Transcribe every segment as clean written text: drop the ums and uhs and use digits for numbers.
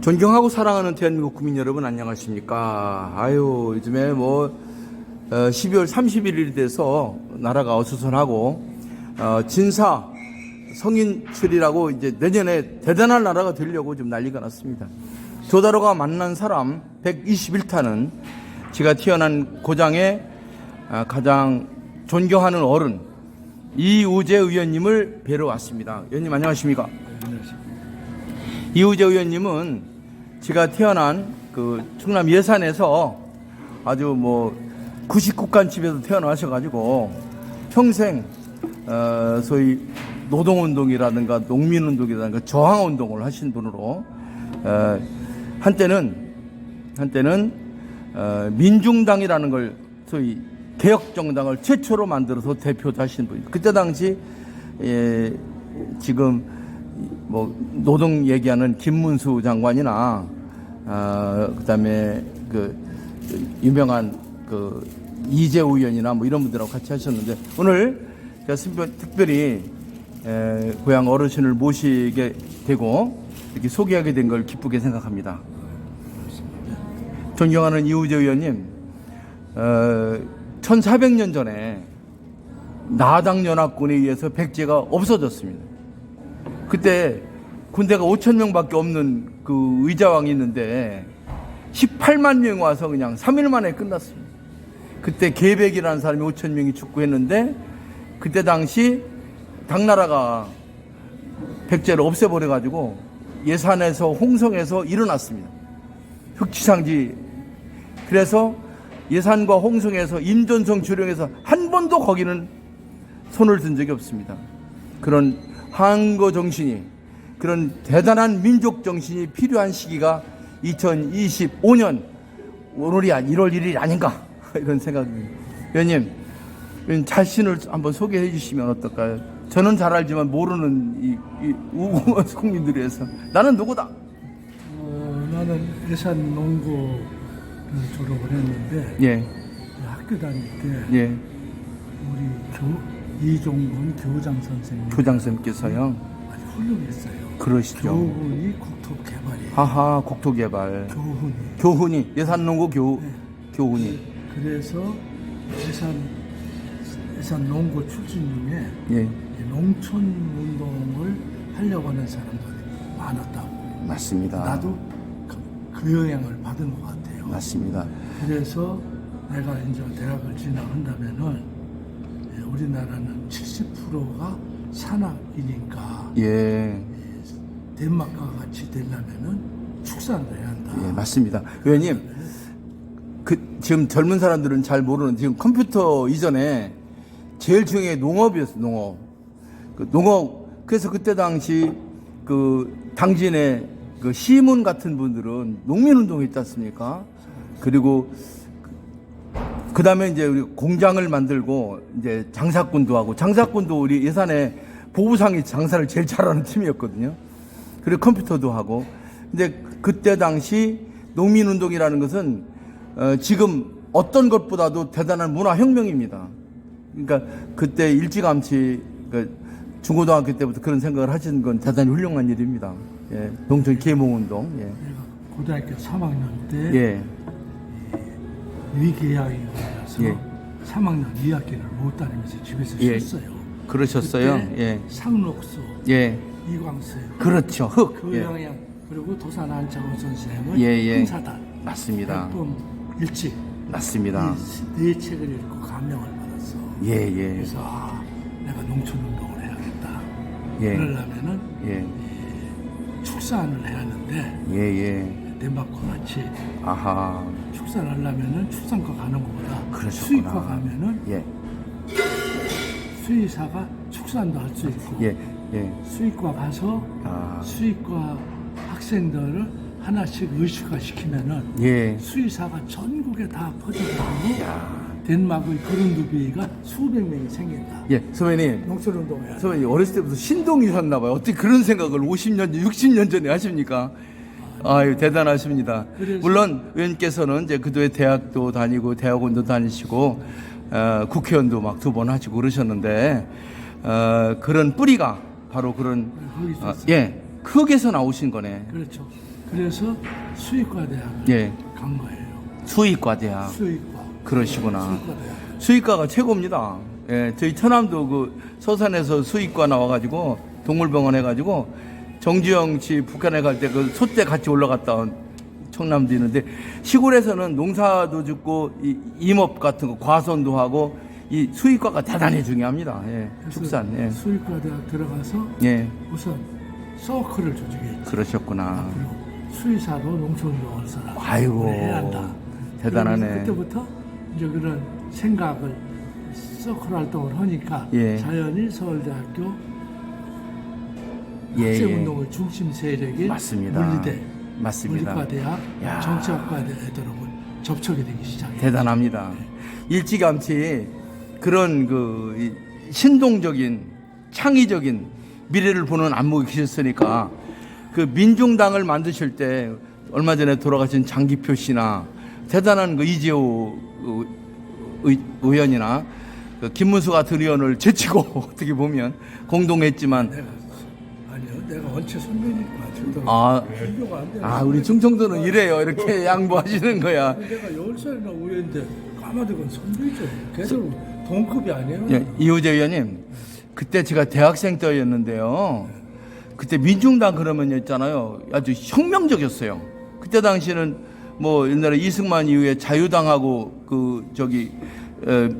존경하고 사랑하는 대한민국 국민 여러분 안녕하십니까. 아유 요즘에 12월 31일이 돼서 나라가 어수선하고 진사 성인철이라고 이제 내년에 대단한 나라가 되려고 좀 난리가 났습니다. 조다로가 만난 사람 121타는 제가 태어난 고장에 가장 존경하는 어른 이우재 의원님을 뵈러 왔습니다. 의원님 안녕하십니까? 이우재 의원님은 제가 태어난 그 충남 예산에서 아주 99간 집에서 태어나셔가지고 평생 소위 노동운동이라든가 농민운동이라든가 저항운동을 하신 분으로 한때는 민중당이라는 걸 소위 개혁정당을 최초로 만들어서 대표도 하신 분이에요. 그때 당시 지금 노동 얘기하는 김문수 장관이나 그다음에 그 유명한 그 이재호 의원이나 이런 분들하고 같이 하셨는데 오늘 제가 특별히 고향 어르신을 모시게 되고 이렇게 소개하게 된 걸 기쁘게 생각합니다. 존경하는 이우재 의원님, 1400년 전에 나당연합군에 의해서 백제가 없어졌습니다. 그때 군대가 5,000명밖에 없는 그 의자왕이 있는데 18만 명 와서 그냥 3일 만에 끝났습니다. 그때 계백이라는 사람이 5,000명이 죽고했는데 그때 당시 당나라가 백제를 없애버려가지고 예산에서 홍성에서 일어났습니다. 흑지상지. 그래서 예산과 홍성에서 임전성 주령에서 한 번도 거기는 손을 든 적이 없습니다. 그런 항거 정신이, 그런 대단한 민족 정신이 필요한 시기가 2025년 오늘이 1월 1일 아닌가 이런 생각입니다. 의원님 자신을 한번 소개해 주시면 어떨까요? 저는 잘 알지만 모르는 이 우구먼 국민들을 위해서 나는 누구다? 나는 예산 농고를 졸업을 했는데 예. 학교 다닐 때 예. 우리 이종근 교장 선생님 교장선생님께서요. 아주 훌륭했어요. 그러시죠. 교훈이 국토개발이에요. 하하, 국토개발. 교훈이 예산농고 교훈이. 그래서 예산 농고 출신 중에 예. 농촌 운동을 하려고 하는 사람들이 많았다고. 맞습니다. 나도 그 영향을 받은 것 같아요. 맞습니다. 그래서 내가 이제 대학을 진학한다면은 우리나라는 70%가 산악이니까 예. 덴마크와 같이 되려면은 축산을 해야 한다. 예, 맞습니다. 의원님, 지금 젊은 사람들은 잘 모르는 지금 컴퓨터 이전에 제일 중요한 게 농업이었어요. 농업. 그래서 그때 당시 그 당진의 그 시문 같은 분들은 농민운동 했지 않습니까? 그리고 그 다음에 이제 우리 공장을 만들고 이제 장사꾼도 하고, 장사꾼도 우리 예산에 보부상이 장사를 제일 잘하는 팀이었거든요. 그리고 컴퓨터도 하고. 근데 그때 당시 농민운동이라는 것은 지금 어떤 것보다도 대단한 문화혁명입니다. 그러니까 그때 일찌감치 중고등학교 때부터 그런 생각을 하시는 건 대단히 훌륭한 일입니다. 예, 농촌 계몽운동. 예. 내가 고등학교 3학년 때 예. 위계양이 걸려서 예. 3학년 2학기를 못 다니면서 집에서 예. 쉬었어요. 그러셨어요? 그때 예. 상록수, 예. 이광수, 그렇죠. 흑. 그 예. 영향, 그리고 도산 안창호 선생님은 예. 흥사단, 맞습니다. album 일집, 맞습니다. 네 책을 읽고 감명을 받았어. 예. 그래서 내가 농촌 운동을 해야겠다. 예. 그러려면은 예. 축산을 해야 하는데 예. 덴마크 같이 아하. 축산을 하려면은 축산과 가는 것보다 그러셨구나. 수입과 가면은 예. 수의사가 축산도 할 수 있고 예. 수의과 가서 수의과 학생들을 하나씩 의식화 시키면은 예. 수의사가 전국에 다 퍼져가지고 덴마크의 그룬드비가 수백 명이 생긴다. 예. 선배님. 농촌운동해야 선배님 어렸을 때부터 신동이셨나봐요. 어떻게 그런 생각을 50년, 60년 전에 하십니까? 아유, 대단하십니다. 물론 의원께서는 이제 그도에 대학도 다니고 대학원도 다니시고 국회의원도 막 2번 하시고 그러셨는데 그런 뿌리가 바로 그런 예, 흙에서 나오신 거네. 그렇죠. 그래서 수의과 대학을 예. 간 거예요. 수의과 대학. 수의과. 그러시구나. 수의과 대학. 수의과가 최고입니다. 예, 저희 천암도 그 서산에서 수의과 나와가지고 동물병원 해가지고 정주영 씨 북한에 갈 때 그 소떼 같이 올라갔다 온 청남도 있는데 시골에서는 농사도 짓고 이 임업 같은 거 과선도 하고 이 수의과가 대단히 중요합니다. 예, 그래서 축산. 예. 수의과 대학 들어가서 예, 우선 서클을 조직했죠. 그러셨구나. 그리고 수의사로 농촌병원을 써라. 아이고, 해야 한다. 대단하네. 그러면서 그때부터 이제 그런 생각을 서클 활동을 하니까 예. 자연히 서울대학교 예, 학생운동의 중심 세력이 맞습니다. 물리대, 맞습니다. 물리과대학, 야. 정치학과대학으로 접촉이 되기 시작해요. 대단합니다. 일찌감치 그런 그 신동적인 창의적인 미래를 보는 안목이 계셨으니까 그 민중당을 만드실 때 얼마 전에 돌아가신 장기표 씨나 대단한 그 이재호 의원이나 그 김문수 같은 의원을 제치고 어떻게 보면 공동했지만 내가 원체 선배니까 저도 아, 비교가 안 돼. 우리 충청도는 이래요. 이렇게 양보하시는 거야. 내가 10살이나 우연인데 까마득은 선배죠. 걔들 동급이 아니에요. 예, 이호재 의원님, 그때 제가 대학생 때였는데요. 그때 민중당 그러면 있잖아요. 아주 혁명적이었어요. 그때 당시는 뭐 옛날에 이승만 이후에 자유당하고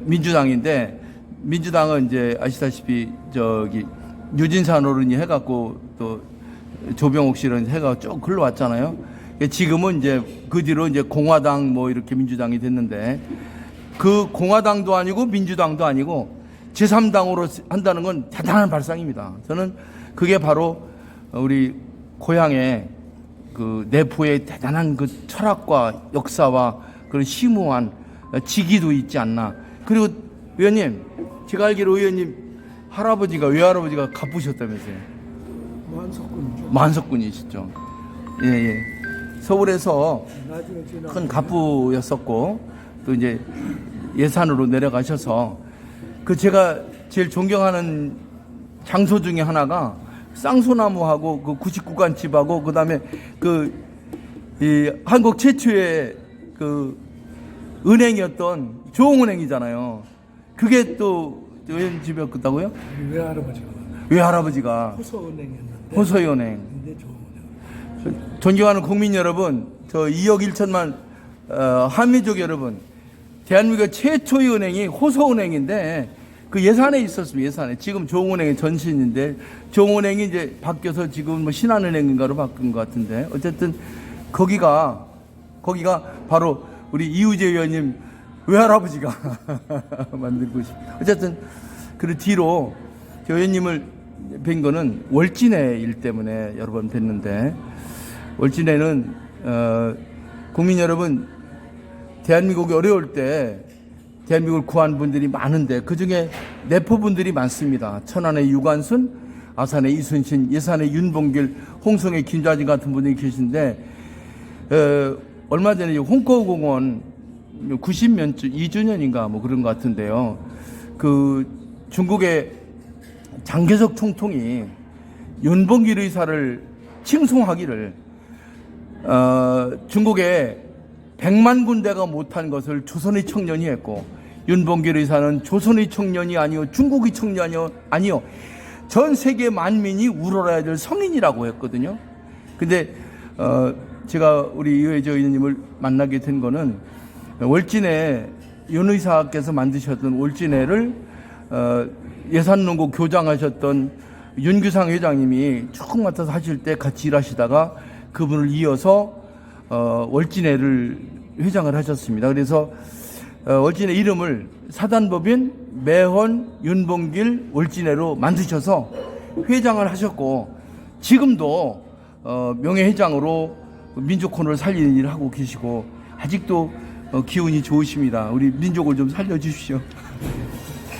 민주당인데 민주당은 이제 아시다시피 유진산 어른이 해갖고 또 조병옥 씨는 해가 쭉 흘러왔잖아요. 지금은 이제 그 뒤로 이제 공화당 뭐 이렇게 민주당이 됐는데 그 공화당도 아니고 민주당도 아니고 제3당으로 한다는 건 대단한 발상입니다. 저는 그게 바로 우리 고향의 그 내포의 대단한 그 철학과 역사와 그런 심오한 직위도 있지 않나. 그리고 의원님, 제가 알기로 의원님 할아버지가 외할아버지가 가쁘셨다면서요. 만석군. 만석군이시죠. 예, 예. 서울에서 나중에 지나 큰 갑부였었고 또 이제 예산으로 내려가셔서 그 제가 제일 존경하는 장소 중에 하나가 쌍소나무하고 그 99간 집하고 그다음에 이 한국 최초의 그 은행이었던 조홍은행이잖아요. 그게 또 의원 집이었다고요? 외할아버지가 호서은행이었는데. 호서은행. 근데 좋은 존경하는 국민 여러분, 저 2억 1천만 한민족 여러분, 대한민국 최초의 은행이 호서은행인데 그 예산에 있었습니다. 예산에. 지금 조홍은행의 전신인데 조홍은행이 이제 바뀌어서 지금 뭐 신한은행인가로 바뀐 것 같은데 어쨌든 거기가 바로 우리 이우재 의원님 외할아버지가 만들고 싶다. 어쨌든 그 뒤로 저 의원님을 뵌 거는 월진회 일 때문에 여러 번 뵀는데 월진회는 국민 여러분 대한민국이 어려울 때 대한민국을 구한 분들이 많은데 그중에 내포분들이 많습니다. 천안의 유관순, 아산의 이순신, 예산의 윤봉길, 홍성의 김좌진 같은 분들이 계신데 얼마 전에 홍커공원 90년 2주년인가 뭐 그런 것 같은데요. 그 중국의 장개석 총통이 윤봉길 의사를 칭송하기를 중국의 100만 군대가 못한 것을 조선의 청년이 했고 윤봉길 의사는 조선의 청년이 아니요 중국의 청년이 아니요 전 세계 만민이 우러러야 될 성인이라고 했거든요. 근데 제가 우리 이회조 의원님을 만나게 된 거는 월진회 윤 의사께서 만드셨던 월진회를 예산농고 교장하셨던 윤규상 회장님이 쭉 맡아서 하실 때 같이 일하시다가 그분을 이어서 월진회를 회장을 하셨습니다. 그래서 월진회 이름을 사단법인 매헌 윤봉길 월진회로 만드셔서 회장을 하셨고 지금도 명예회장으로 민족혼을 살리는 일을 하고 계시고 아직도 기운이 좋으십니다. 우리 민족을 좀 살려주십시오.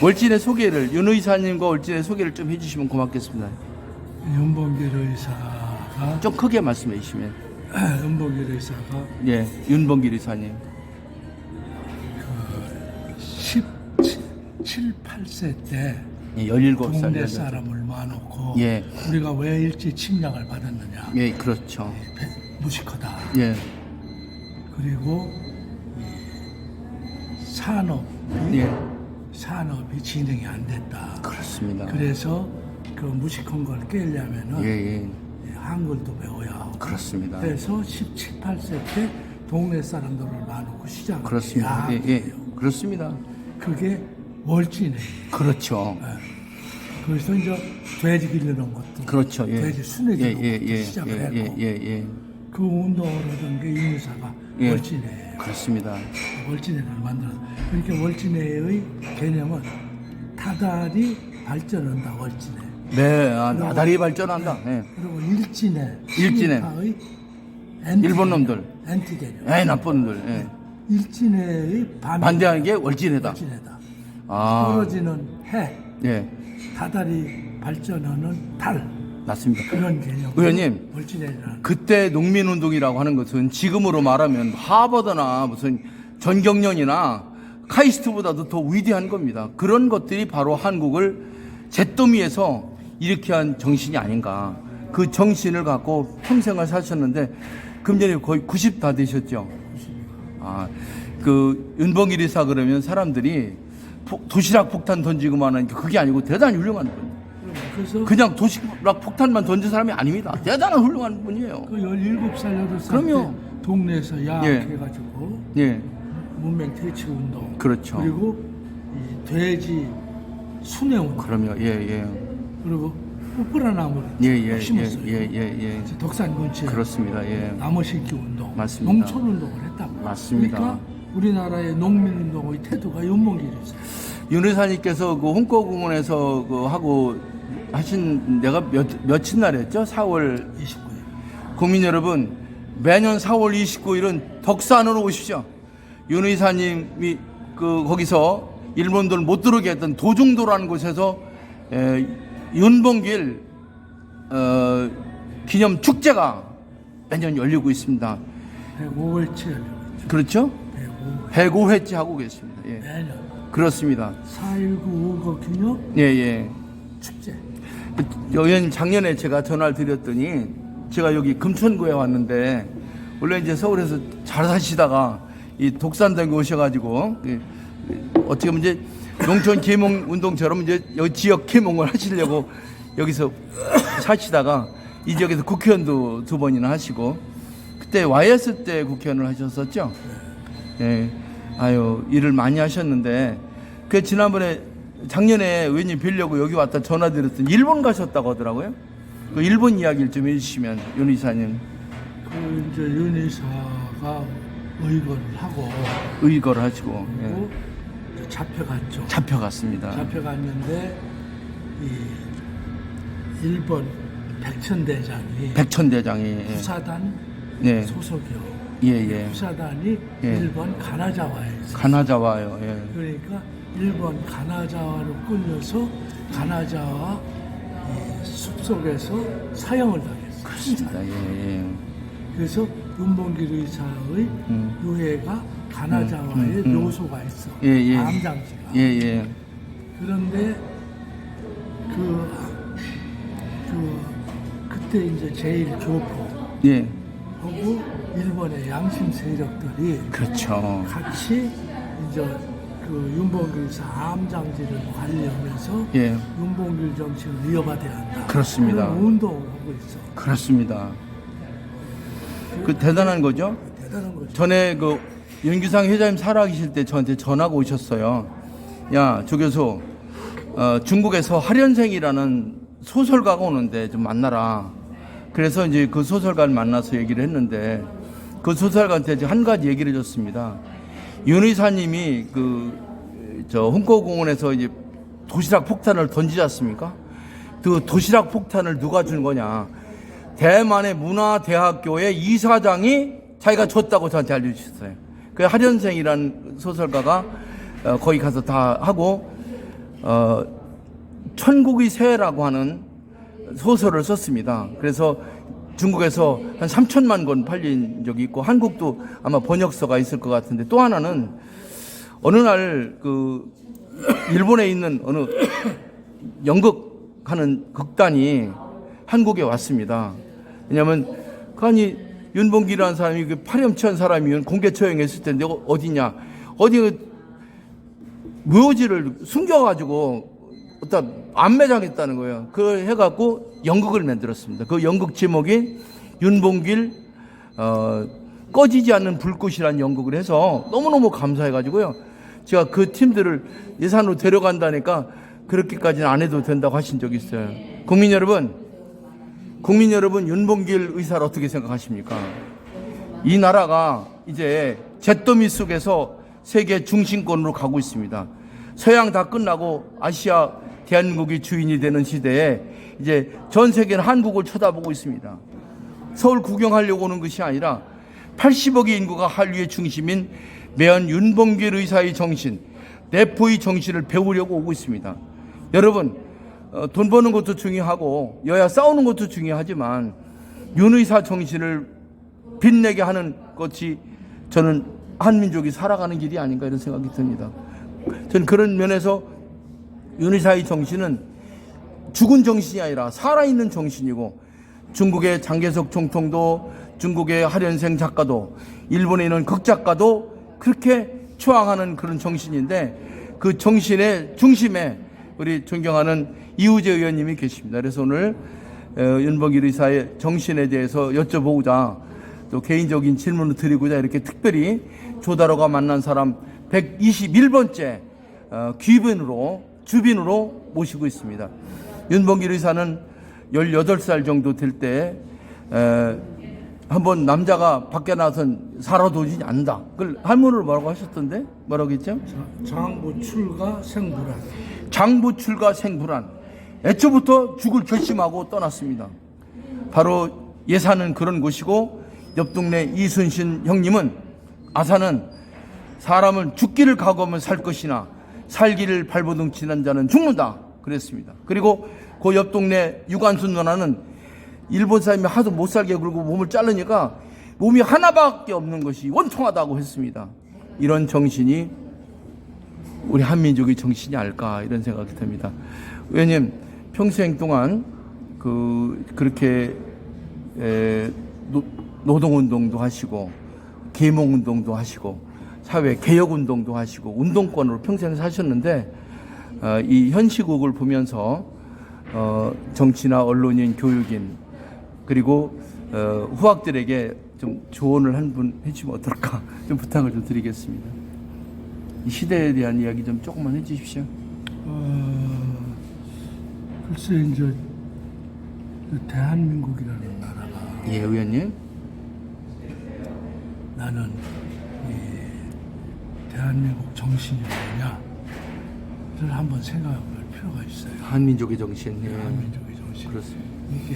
월진회 소개를 윤 의사님과 월진회 소개를 좀 해주시면 고맙겠습니다. 윤봉길 의사가 좀 크게 말씀해 주시면. 윤봉길 의사가 예, 윤봉길 의사님. 17, 8세 때 예, 17살. 동네 사람을 모아놓고 예. 우리가 왜 일제 침략을 받았느냐. 예, 그렇죠. 무식하다. 예. 그리고 예. 산업이 진행이 안 됐다. 그렇습니다. 그래서 그 무식한 걸 깨려면은 예. 한글도 배워야 하고. 그렇습니다. 그래서 17, 18세 때 동네 사람들을 나누고 시작을 그렇습니다. 해야 그렇습니다. 그게 월지네. 그렇죠. 그래서 이제 돼지 기르는 것도 그렇죠. 예. 돼지 순회지는 것도 시작을 했고 예. 그 운동을 하던 게 윤유사가 예. 월지네. 그렇습니다. 월지네를 만들어서 그러니까 월지네의 개념은 타달이 발전한다. 월지네. 네, 나달이 발전한다. 예. 그리고 일진네. 일진네. 일본 놈들. 엔티 개념. 나쁜 놈들. 예. 일진네의 반대하는 게 월진해다. 월진네다. 아, 떨어지는 해. 예, 타달이 발전하는 달. 맞습니다. 그런 개념. 의원님, 월지네라는. 그때 농민운동이라고 하는 것은 지금으로 말하면 하버드나 무슨 전경련이나 카이스트보다도 더 위대한 겁니다. 그런 것들이 바로 한국을 잿더미에서 일으켜 한 정신이 아닌가. 그 정신을 갖고 평생을 사셨는데 금년에 거의 90 다 되셨죠. 그 윤봉길 이사 그러면 사람들이 도시락 폭탄 던지고만 하니까 그게 아니고 대단히 훌륭한 분. 그래서 그냥 도시락 폭탄만 던진 사람이 아닙니다. 대단한 훌륭한 분이에요. 그 17살, 8살 그럼요. 때 동네에서 야학해가지고 예, 문맹 퇴치 운동. 그렇죠. 그리고 이 돼지 순회 운동. 그럼요. 예. 그리고 뽀뽀라 나무를 예. 심었어요. 예. 덕산 근처에 그렇습니다. 예. 나무 심기 운동. 맞습니다. 농촌 운동을 했다고. 맞습니다. 그러니까 우리나라의 농민 운동의 태도가 윤봉길이었어요. 윤 의사님께서 그 홍코공원에서 그 하고 하신 내가 며칠 날이었죠? 4월 29일. 국민 여러분, 매년 4월 29일은 덕산으로 오십시오. 윤 의사님이 그 거기서 일본들 못 들어오게 했던 도중도라는 곳에서 윤봉길 기념 축제가 매년 열리고 있습니다. 105회째 열리고 있죠. 그렇죠? 105회. 105회째 하고 계십니다. 예. 매년. 그렇습니다. 4.19 5거 기념 예. 축제. 의원님 작년에 제가 전화를 드렸더니 제가 여기 금천구에 왔는데 원래 이제 서울에서 잘 사시다가 이 독산동에 오셔가지고 어떻게 보면 이제 농촌 계몽 운동처럼 이제 여기 지역 계몽을 하시려고 여기서 사시다가 이 지역에서 국회의원도 2번이나 하시고 그때 YS 때 국회의원을 하셨었죠. 예. 아유 일을 많이 하셨는데 그 지난번에 작년에 의원님 뵈려고 여기 왔다 전화드렸더니 일본 가셨다고 하더라고요. 그 일본 이야기를 좀 해주시면 윤 이사님. 그 이제 윤 이사가 의거를 하고 의거를 하시고 그리고 잡혀갔죠. 잡혀갔습니다. 잡혀갔는데 이 일본 백천대장이 백천대장이 부사단 예. 소속이요. 예. 부사단이 예. 일본 가나자와에 있어요. 가나자와요. 예. 그러니까 일본 가나자와로 끌려서 가나자와 이 숲속에서 사형을 당했어요. 그렇습니다. 예. 그래서 윤봉길 의사의 유해가 가나자와의 묘소가 있어. 예. 암장지가. 예. 그런데 그때 이제 제일교포 예. 하고 일본의 양심 세력들이 그렇죠. 같이 이제 그 윤봉길 의사 암장지를 관리하면서 예. 윤봉길 정신을 이어받아야 한다. 그렇습니다. 그런 운동을 하고 있어. 그렇습니다. 그 대단한 거죠. 대단한 거죠. 전에 그 윤기상 회장님 살아계실 때 저한테 전화가 오셨어요. 야, 조 교수, 중국에서 하련생이라는 소설가가 오는데 좀 만나라. 그래서 이제 그 소설가를 만나서 얘기를 했는데 그 소설가한테 한 가지 얘기를 해줬습니다. 윤 의사님이 홍코공원에서 이제 도시락 폭탄을 던지지 않습니까? 그 도시락 폭탄을 누가 준 거냐? 대만의 문화대학교의 이사장이 자기가 줬다고 저한테 알려주셨어요. 그 하련생이라는 소설가가 거기 가서 다 하고 천국의 새라고 하는 소설을 썼습니다. 그래서 중국에서 한 3천만 권 팔린 적이 있고 한국도 아마 번역서가 있을 것 같은데 또 하나는 어느 날 그 일본에 있는 어느 연극하는 극단이 한국에 왔습니다. 왜냐하면 아니 윤봉길이라는 사람이 그 파렴치한 사람이면 공개 처형했을 텐데 어디냐? 어디 묘지를 숨겨가지고 어떤 안매장했다는 거예요. 그 해갖고 연극을 만들었습니다. 그 연극 제목이 윤봉길 꺼지지 않는 불꽃이라는 연극을 해서 너무너무 감사해가지고요. 제가 그 팀들을 예산으로 데려간다니까 그렇게까지는 안 해도 된다고 하신 적이 있어요. 국민 여러분, 윤봉길 의사를 어떻게 생각하십니까? 이 나라가 이제 잿더미 속에서 세계 중심권으로 가고 있습니다. 서양 다 끝나고 아시아 대한민국이 주인이 되는 시대에 이제 전 세계는 한국을 쳐다보고 있습니다. 서울 구경하려고 오는 것이 아니라 80억의 인구가 한류의 중심인 매연 윤봉길 의사의 정신, 내포의 정신을 배우려고 오고 있습니다. 여러분, 돈 버는 것도 중요하고 여야 싸우는 것도 중요하지만 윤 의사 정신을 빛내게 하는 것이 저는 한민족이 살아가는 길이 아닌가 이런 생각이 듭니다. 저는 그런 면에서 윤 의사의 정신은 죽은 정신이 아니라 살아있는 정신이고, 중국의 장개석 총통도, 중국의 하련생 작가도, 일본에 있는 극작가도 그렇게 추앙하는 그런 정신인데, 그 정신의 중심에 우리 존경하는 이우재 의원님이 계십니다. 그래서 오늘 윤봉길 의사의 정신에 대해서 여쭤보고자, 또 개인적인 질문을 드리고자 이렇게 특별히 조다로가 만난 사람 121번째 주빈으로 모시고 있습니다. 윤봉길 의사는 18살 정도 될 때 한번 남자가 밖에 나서는 살아도지 않는다. 그걸 한문으로 뭐라고 하셨던데? 뭐라고 했죠? 장부 출가 생불안. 장부 출가 생불안. 애초부터 죽을 결심하고 떠났습니다. 바로 예산은 그런 곳이고, 옆 동네 이순신 형님은 아산은 사람은 죽기를 각오하면 살 것이나 살기를 발버둥 치는 자는 죽는다 그랬습니다. 그리고 그 옆 동네 유관순 누나는 일본 사람이 하도 못 살게 굴고 몸을 자르니까 몸이 하나밖에 없는 것이 원통하다고 했습니다. 이런 정신이 우리 한민족의 정신이 아닐까 이런 생각이 듭니다. 의원님, 평생 동안 그렇게 노동운동도 하시고 계몽운동도 하시고 사회 개혁운동도 하시고 운동권으로 평생 사셨는데, 이 현 시국을 보면서 정치나 언론인, 교육인, 그리고 후학들에게 좀 조언을 한 분 해주시면 어떨까 좀 부탁을 좀 드리겠습니다. 이 시대에 대한 이야기 좀 조금만 해주십시오. 글쎄, 이제 대한민국이라는 나라가, 예, 의원님. 나는 이 대한민국 정신이 뭐냐를 한번 생각해 볼 필요가 있어요. 한민족의 정신. 예. 한민족의 정신. 그렇습니다. 이게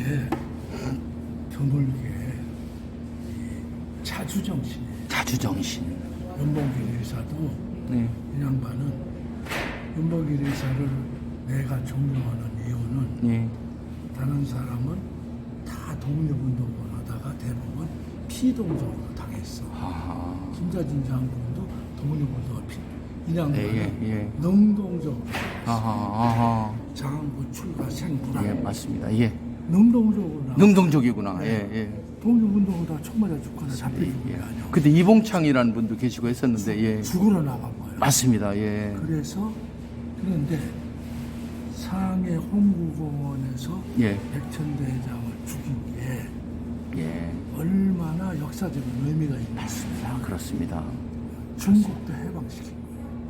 드물게 이 자주정신이에요. 자주정신. 윤봉길 의사도, 네. 이 양반은 윤봉길 의사를 내가 존경하는 이유는, 예. 다른 사람은 다 독립운동을 하다가 대부분 피동적으로 당했어. 아하. 김자진 장군도 독립운동을 이 양반은 예. 능동적으로 아하. 장부 출가 생불안. 예, 맞습니다. 예. 능동적으로 나가. 능동적이구나. 예. 독립운동으로 총 맞아 죽거나 잡힐 예. 게 아니야. 그때 이봉창이라는 분도 계시고 했었는데, 예. 죽으러 나간 거야. 맞습니다. 예. 그런데 상해 홍구공원에서 예. 백천대장을 죽인 게 예. 얼마나 역사적인 의미가 있습니다. 그렇습니다. 중국도 해방시킨 거예요.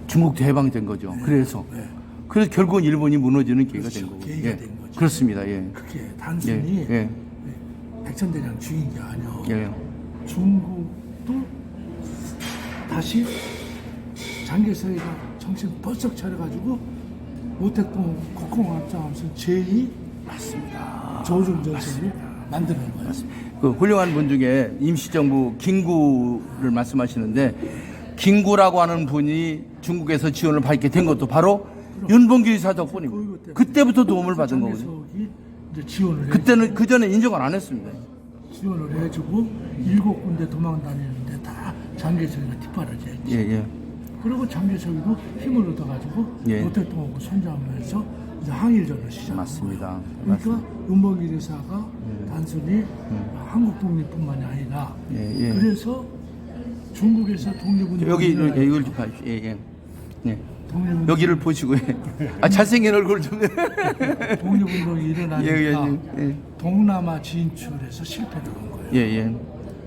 중국도 해방된 거죠. 네. 그래서 네. 결국은 일본이 무너지는 계기가 그렇죠. 된 거고. 계기가 예. 된 거죠. 그렇습니다. 예. 그게 단순히 예. 백천대장 죽인 게 아니에요. 예. 중국도 다시 장개석이가 정신 번쩍 차려가지고 모택동 국공합작하면서 제2 맞습니다. 조중전선을 만드는 거예요. 그 훌륭한 분 중에 임시정부 김구를 말씀하시는데, 김구라고 하는 분이 중국에서 지원을 받게 된 것도 바로 윤봉길 의사 덕분입니다. 그때부터 도움을 받은 거거든요. 장개석이 이제 지원을 그때는 그 전에 인정을 안 했습니다. 지원을 해주고 7군데 도망 다니는데 다 장개석이가 뒷바라지 했지. 예. 그리고 장개석이도 힘을 얻어가지고 예. 모택동하고 손잡으면서 이제 항일전을 시작한 맞습니다. 거예요. 그러니까 윤봉길 의사가 단순히 한국 독립뿐만이 아니라 예, 예. 그래서 중국에서 독립운동 여기 이걸 좀 봐주십시오. 예, 예. 예. 독립운동, 여기를 보시고 잘생긴 얼굴 좀. 독립운동이 일어나니까 예, 예, 예. 동남아 진출해서 실패를 한 거예요. 예, 예.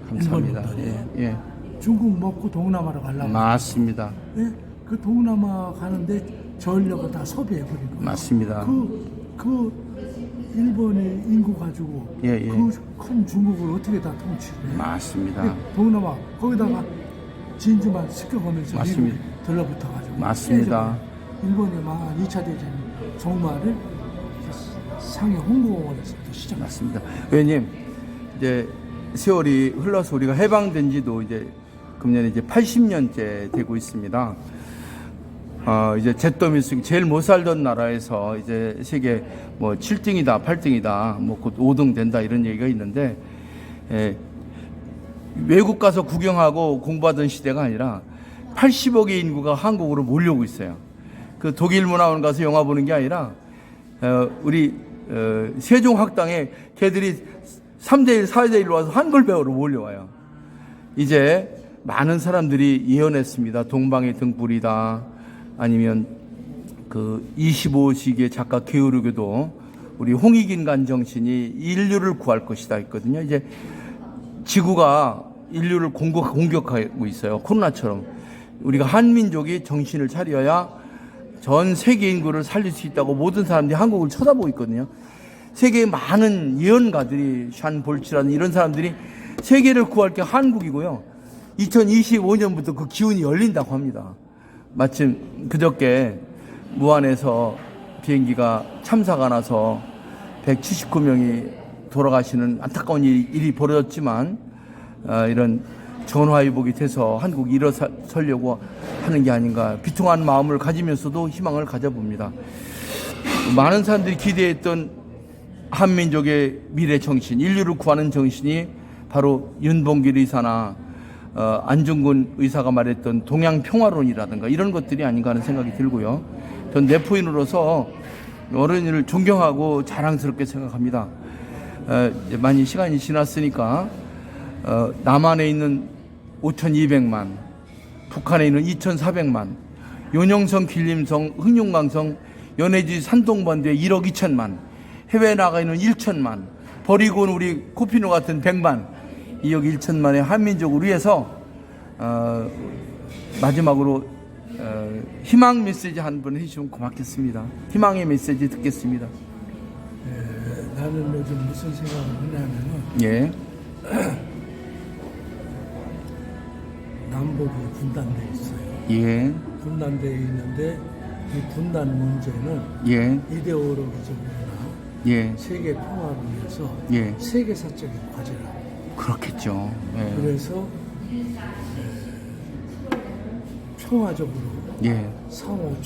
감사합니다. 일본군들이. 예, 예. 중국 먹고 동남아로 가려고. 맞습니다. 예? 그 동남아 가는데 전력을 다 소비해버린 거예요. 맞습니다. 그 일본의 인구 가지고 예, 예. 그 큰 중국을 어떻게 다 통치를 해요? 맞습니다. 예, 동남아 거기다가 진주만 시켜가면서 맞습니다. 미국이 들러붙어가지고 맞습니다. 일본의 망한 2차 대전 종말을 상해 홍보원에서 시작했습니다. 맞습니다. 의원님, 이제 세월이 흘러서 우리가 해방된 지도 이제 금년에 이제 80년째 되고 있습니다. 이제 잿더미숙 제일 못 살던 나라에서 이제 세계 뭐 7등이다, 8등이다, 뭐 곧 5등 된다 이런 얘기가 있는데, 외국 가서 구경하고 공부하던 시대가 아니라 80억의 인구가 한국으로 몰려오고 있어요. 그 독일 문화원 가서 영화 보는 게 아니라 우리 세종학당에 걔들이 3대1, 4대1로 와서 한글 배우러 몰려와요. 이제 많은 사람들이 예언했습니다. 동방의 등불이다. 아니면 그 25세기의 작가 게으르게도 우리 홍익인 간정신이 인류를 구할 것이다 했거든요. 이제 지구가 인류를 공격하고 있어요. 코로나처럼. 우리가 한민족이 정신을 차려야 전 세계 인구를 살릴 수 있다고 모든 사람들이 한국을 쳐다보고 있거든요. 세계의 많은 예언가들이 샨 볼치라는 이런 사람들이 세계를 구할 게 한국이고요. 2025년부터 그 기운이 열린다고 합니다. 마침 그저께 무안에서 비행기가 참사가 나서 179명이 돌아가시는 안타까운 일이 벌어졌지만 이런 전화위복이 돼서 한국이 일어서려고 하는 게 아닌가 비통한 마음을 가지면서도 희망을 가져봅니다. 많은 사람들이 기대했던 한민족의 미래 정신, 인류를 구하는 정신이 바로 윤봉길 의사나 안중근 의사가 말했던 동양 평화론이라든가 이런 것들이 아닌가 하는 생각이 들고요. 전 내포인으로서 어른을 존경하고 자랑스럽게 생각합니다. 이제 많이 시간이 지났으니까 남한에 있는 5,200만, 북한에 있는 2,400만, 요녕성, 길림성, 흥룡강성, 연해지 산동반도에 1억 2천만, 해외에 나가 있는 1천만, 버리고 온 우리 코피노 같은 100만, 2억 1천만의 한민족을 위해서 마지막으로 희망 메시지 한 번 해주시면 고맙겠습니다. 희망의 메시지 듣겠습니다. 나는 요즘 무슨 생각을 하냐면은 예, 남북이 분단돼 있어요. 예, 분단돼 있는데 이 분단 문제는 예, 이데올로기적으로나 예, 세계 평화를 위해서 예. 세계사적인 과제라고. 그렇겠죠. 예, 그래서 평화적으로 예. 상호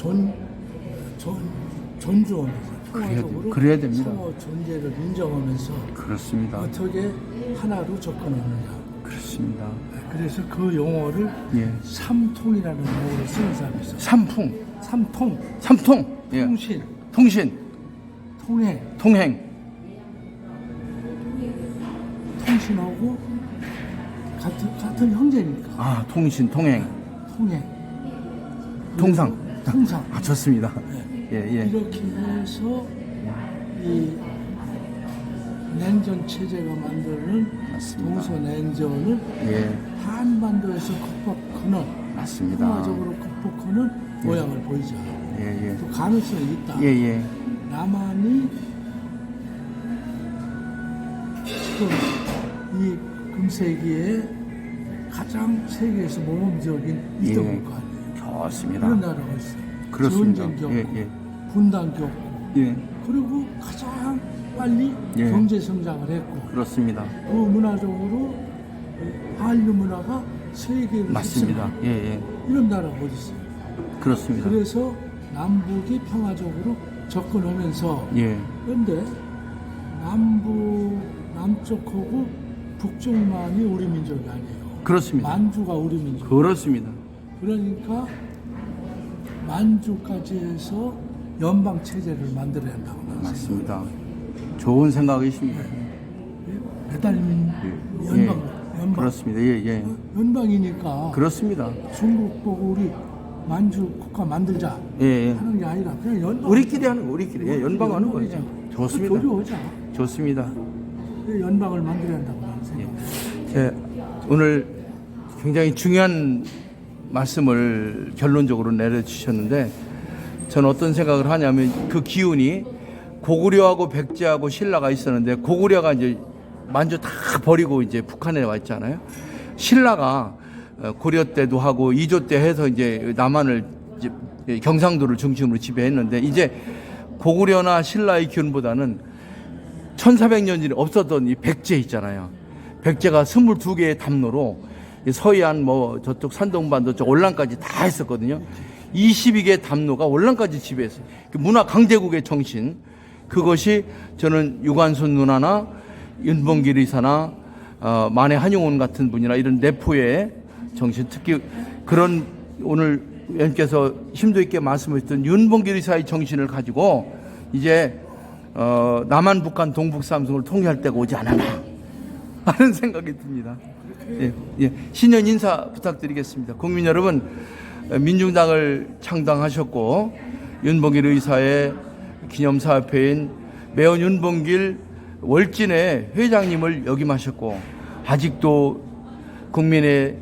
존중하면서 평화적으로 그래야 됩니다. 상호 존재를 인정하면서 그렇습니다. 어떻게 하나로 접근하느냐. 그렇습니다. 그래서 그 용어를 예. 삼통이라는 용어를 쓰는 사람이 있어요. 삼풍, 삼통, 삼통, 예. 통신, 통신, 통행, 통행, 통신하고 같은 형제니까. 아, 통신, 통행, 통행, 통상. 통상. 아, 좋습니다. 예, 예. 이렇게 해서 이 냉전 체제가 만드는 맞습니다. 동서냉전을 예, 한반도에서 극복하는, 맞습니다. 평화적으로 극복하는 모양을 보이죠. 예, 예. 또 가능성이 있다. 예, 예. 남한이 지금 이 금세기에 가장 세계에서 모범적인 예. 2등 국가 아니에요. 좋습니다. 그런 나라가 있어요. 그렇습니다. 전쟁 겪고, 예, 예. 분단 겪고, 예, 그리고 가장 빨리 예. 경제 성장을 했고, 그렇습니다. 그 문화적으로 한류 문화가 세계를 맞습니다. 휩쓸고 예, 예. 이런 나라가 어디 있어요? 그렇습니다. 그래서 남북이 평화적으로 접근하면서, 예, 그런데 남쪽하고 북쪽만이 우리 민족이 아니에요. 그렇습니다. 만주가 우리 민족. 그렇습니다. 그러니까 만주까지 해서 연방 체제를 만들어야 한다고 나는 맞습니다. 좋은 생각이십니다. 배달 연방, 예. 연방. 그렇습니다. 예, 예. 연방이니까 그렇습니다. 중국 보고 우리 만주 국가 만들자 예, 예. 하는 게 아니라 그냥 연방. 우리끼리 하는 거, 우리끼리. 예, 연방하는 거죠. 좋습니다. 교류하자. 좋습니다. 연방을 만들어야 한다고 나는 생각해요. 예, 오늘 굉장히 중요한 말씀을 결론적으로 내려주셨는데 저는 어떤 생각을 하냐면 그 기운이 고구려하고 백제하고 신라가 있었는데 고구려가 이제 만주 다 버리고 이제 북한에 와 있잖아요. 신라가 고려 때도 하고 이조 때 해서 이제 남한을 이제 경상도를 중심으로 지배했는데 이제 고구려나 신라의 기운보다는 1400년 전에 없었던 이 백제 있잖아요. 백제가 22개의 담로로 서해안 뭐 저쪽 산동반도 저 올랑까지 다 했었거든요. 22개의 담로가 올랑까지 지배했어요. 문화 강대국의 정신, 그것이 저는 유관순 누나나 윤봉길 의사나 만해 한용운 같은 분이나 이런 내포의 정신, 특히 그런 오늘 위원께서 심도 있게 말씀하셨던 윤봉길 의사의 정신을 가지고 이제 남한, 북한, 동북 삼성을 통일할 때가 오지 않았나 하는 생각이 듭니다. 예, 예. 신년 인사 부탁드리겠습니다. 국민 여러분, 민중당을 창당하셨고 윤봉길 의사의 기념사업회인 매원 윤봉길 월진의 회장님을 역임하셨고 아직도 국민의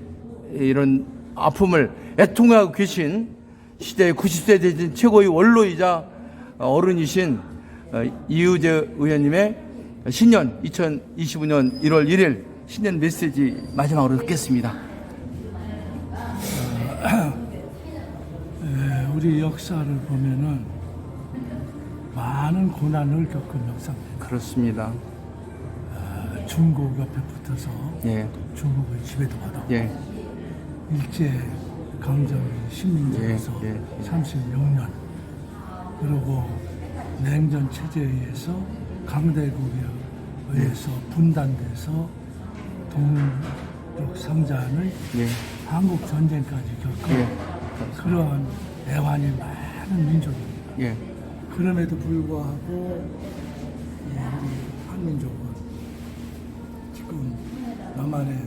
이런 아픔을 애통하고 계신 시대의 90세 되신 최고의 원로이자 어른이신 이우재 의원님의 신년 2025년 1월 1일 신년 메시지 마지막으로 듣겠습니다. 우리 역사를 보면은 많은 고난을 겪은 역사입니다. 그렇습니다. 중국 옆에 붙어서 예, 중국을 지배도 받아. 예, 일제 강점기 식민지에서 예, 예. 36년, 그리고 냉전 체제에 의해서 강대국에 의해서 분단돼서 동족 상잔의 예, 한국 전쟁까지 겪은 예, 그러한 애환이 많은 민족입니다. 예, 그럼에도 불구하고 우리 한민족은 지금 남한의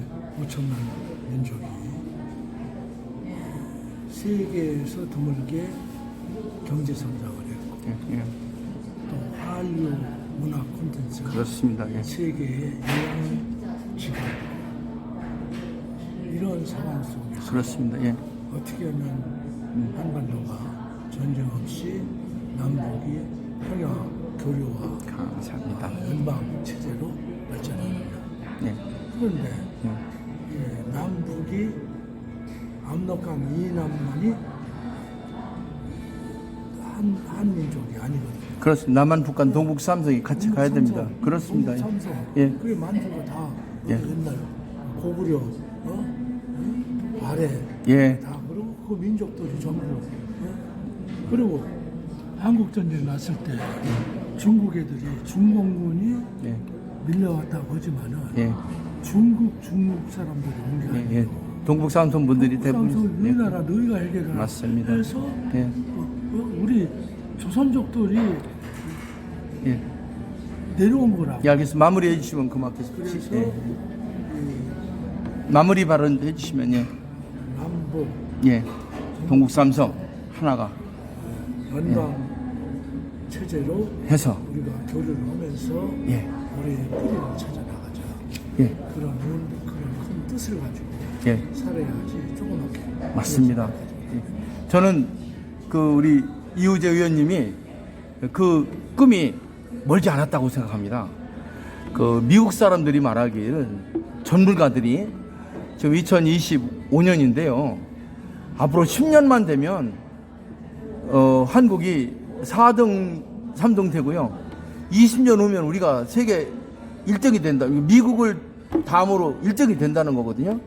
5천만 민족이 세계에서 드물게 경제 성장을 했고 예, 예. 또 한류 문화 콘텐츠가 그렇습니다. 예. 세계에 영향을 주고 있고 이런 상황 속에서 그렇습니다. 예. 어떻게 하면 한반도가 전쟁 없이 남북이 평화 교류와 감사합니다. 연방 체제로 발전하느냐. 예. 그런데 예. 남북이 압록강 이남만이 한 민족이 아니거든요. 그렇습니다. 남한, 북한, 동북 삼성이 같이 가야 됩니다. 그렇습니다. 삼성. 예. 그게 만주가 다 예. 옛날 고구려, 아래 예. 다 그리고 그 민족들이 전부 그리고 한국 전쟁 났을 때 중국 애들이 중공군이 예. 밀려왔다고 하지만은 예. 중국 사람들이 온 게 예. 아니고 예. 동북 삼성 분들이 대부분 우리나라 너희가 해결을 맞습니다. 해서 예. 우리 조선족들이 예. 내려온 거라고. 예, 알겠습니다. 마무리해 주시면 그만하겠습니다. 그래서 예. 이 마무리 발언 해주시면 예. 남북 예. 동북 삼성 하나가 연방 체제로 해서 우리가 교류를 하면서 예. 우리의 뿌리를 찾아 나가자. 예. 그런 큰 뜻을 가지고 예. 살아야지 조그맣게. 맞습니다. 예. 저는 그 우리 이우재 의원님이 그 꿈이 멀지 않았다고 생각합니다. 그 미국 사람들이 말하기에는 전문가들이 지금 2025년인데요. 앞으로 10년만 되면 한국이 4등, 3등 되고요. 20년 후면 우리가 세계 1등이 된다. 미국을 다음으로 1등이 된다는 거거든요.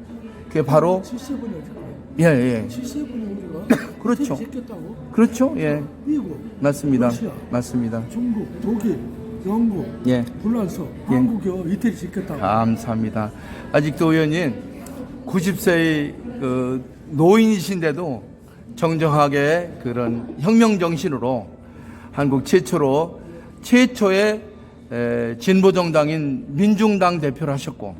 그게 바로 7세분이 어디 가요? 예, 예. 7세분이 우리가 그렇죠. 제꼈다고? 그렇죠. 예. 미국, 맞습니다. 러시아, 맞습니다. 중국, 독일, 영국, 예. 불란서, 예. 한국이요 이태리 지켰다고. 감사합니다. 아직도 의원님 90세의 그 노인이신데도 정정하게 그런 혁명 정신으로 한국 최초의 진보정당인 민중당 대표를 하셨고,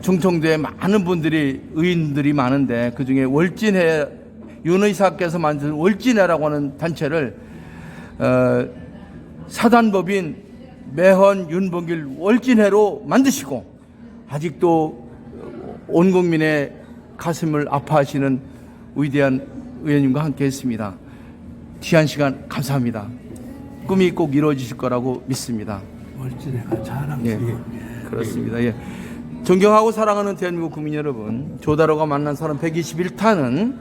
충청도에 많은 분들이, 의인들이 많은데 그중에 월진회, 윤의사께서 만든 월진회라고 하는 단체를 사단법인 매헌 윤봉길 월진회로 만드시고, 아직도 온 국민의 가슴을 아파하시는 위대한 의원님과 함께 했습니다. 귀한 시간 감사합니다. 꿈이 꼭 이루어지실 거라고 믿습니다. 월진회가 자랑. 예, 그렇습니다. 예. 존경하고 사랑하는 대한민국 국민 여러분, 조다로가 만난 사람 121타는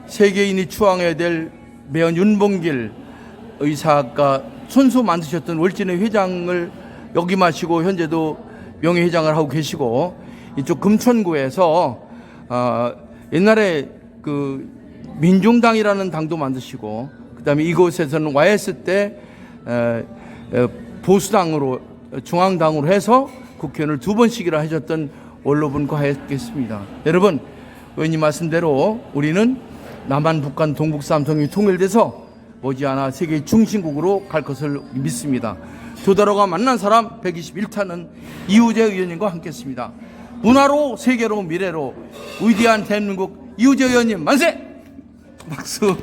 세계인이 추앙해야 될 매헌 윤봉길 의사가 손수 만드셨던 월진회 회장을 역임하시고 현재도 명예회장을 하고 계시고, 이쪽 금천구에서 옛날에 그 민중당이라는 당도 만드시고, 그다음에 이곳에서는 YS 때 보수당으로, 중앙당으로 해서 국회의원을 2번씩이나 하셨던 원로분과 하였겠습니다. 여러분, 의원님 말씀대로 우리는 남한, 북한, 동북 삼성이 통일돼서 머지않아 세계 중심국으로 갈 것을 믿습니다. 조다로가 만난 사람 121타는 이우재 의원님과 함께했습니다. 문화로, 세계로, 미래로 위대한 대한민국 이우재 의원님 만세! 박수.